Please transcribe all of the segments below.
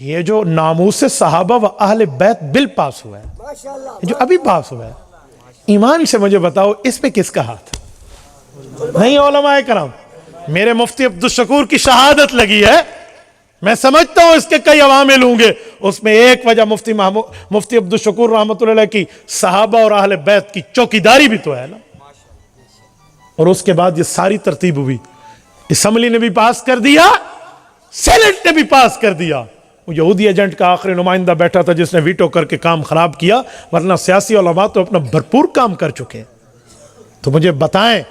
یہ جو ناموس صحابہ و اہل بیت بل پاس ہوا ہے، جو ابھی پاس ہوا ہے، ایمان سے مجھے بتاؤ اس پہ کس کا ہاتھ؟ نہیں علماء کرام، میرے مفتی عبدالشکور کی شہادت لگی ہے، میں سمجھتا ہوں اس کے کئی عوامل ہوں گے، اس میں ایک وجہ مفتی عبدالشکور رحمۃ اللہ علیہ کی صحابہ اور اہل بیت کی چوکیداری بھی تو ہے نا۔ اور اس کے بعد یہ ساری ترتیب ہوئی، اسمبلی نے بھی پاس کر دیا، سینٹ نے بھی پاس کر دیا۔ وہ یہودی ایجنٹ کا آخری نمائندہ بیٹھا تھا جس نے ویٹو کر کے کام خراب کیا، ورنہ سیاسی علماء تو اپنا بھرپور کام کر چکے ہیں۔ تو مجھے بتائیں،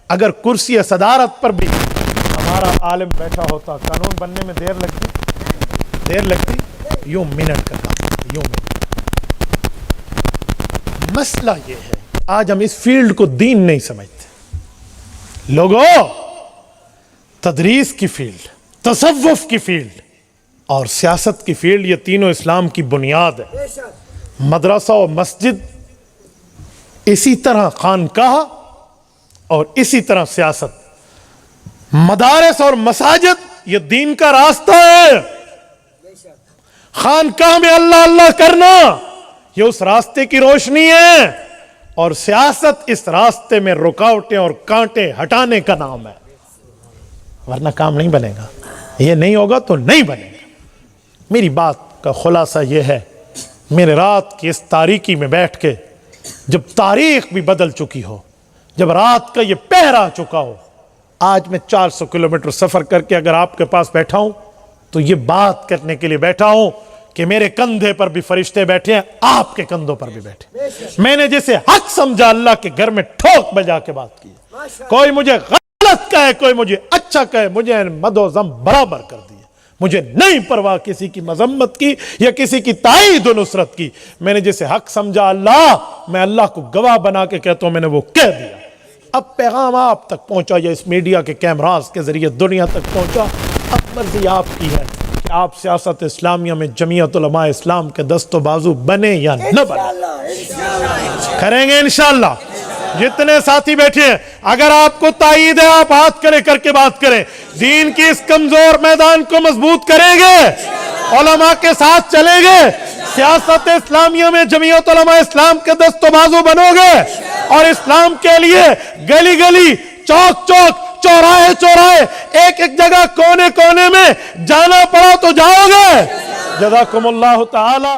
اگر کرسی صدارت پر بھی ہمارا عالم بیٹھا ہوتا، قانون بننے میں دیر لگتی؟ یوں منٹ کا کام، یوں منٹ۔ مسئلہ یہ ہے آج ہم اس فیلڈ کو دین نہیں سمجھتے۔ لوگوں، تدریس کی فیلڈ، تصوف کی فیلڈ اور سیاست کی فیلڈ، یہ تینوں اسلام کی بنیاد ہے۔ مدرسہ و مسجد، اسی طرح خانقاہ اور اسی طرح سیاست، مدارس اور مساجد، یہ دین کا راستہ ہے۔ خانقاہ میں اللہ اللہ کرنا، یہ اس راستے کی روشنی ہے، اور سیاست اس راستے میں رکاوٹیں اور کانٹے ہٹانے کا نام ہے، ورنہ کام نہیں بنے گا۔ یہ نہیں ہوگا تو نہیں بنے گا۔ میری بات کا خلاصہ یہ ہے، میرے رات کی اس تاریکی میں بیٹھ کے، جب تاریخ بھی بدل چکی ہو، جب رات کا یہ پہر آ چکا ہو، آج میں 400 کلومیٹر سفر کر کے اگر آپ کے پاس بیٹھا ہوں تو یہ بات کرنے کے لیے بیٹھا ہوں کہ میرے کندھے پر بھی فرشتے بیٹھے ہیں، آپ کے کندھوں پر بھی بیٹھے۔ میں نے جسے حق سمجھا اللہ کے گھر میں ٹھوک بجا کے بات کی، کوئی مجھے غلط کہے، کوئی مجھے اچھا کہے، مجھے مد و ذم برابر کر دی۔ مجھے نہیں پرواہ کسی کی مذمت کی یا کسی کی تائید و نصرت کی۔ میں نے جسے حق سمجھا اللہ، میں اللہ کو گواہ بنا کے کہتا ہوں میں نے وہ کہہ دیا۔ اب پیغام آپ تک پہنچا یا اس میڈیا کے کیمراز کے ذریعے دنیا تک پہنچا، اب مرضی آپ کی ہے کہ آپ سیاست اسلامیہ میں جمعیت علماء اسلام کے دست و بازو بنے یا نہ بنے۔ کریں گے انشاءاللہ۔ جتنے ساتھی بیٹھے ہیں، اگر آپ کو تائید ہے آپ ہاتھ کھڑے کر کے بات کریں۔ دین کی اس کمزور میدان کو مضبوط کریں گے، علماء کے ساتھ چلیں گے، سیاست اسلامیہ میں جمعیت علماء اسلام کے دست و بازو بنو گے، اور اسلام کے لیے گلی گلی، چوک چوک، چوراہے چوراہے، ایک ایک جگہ، کونے کونے میں جانا پڑا تو جاؤ گے۔ جزاکم اللہ تعالی۔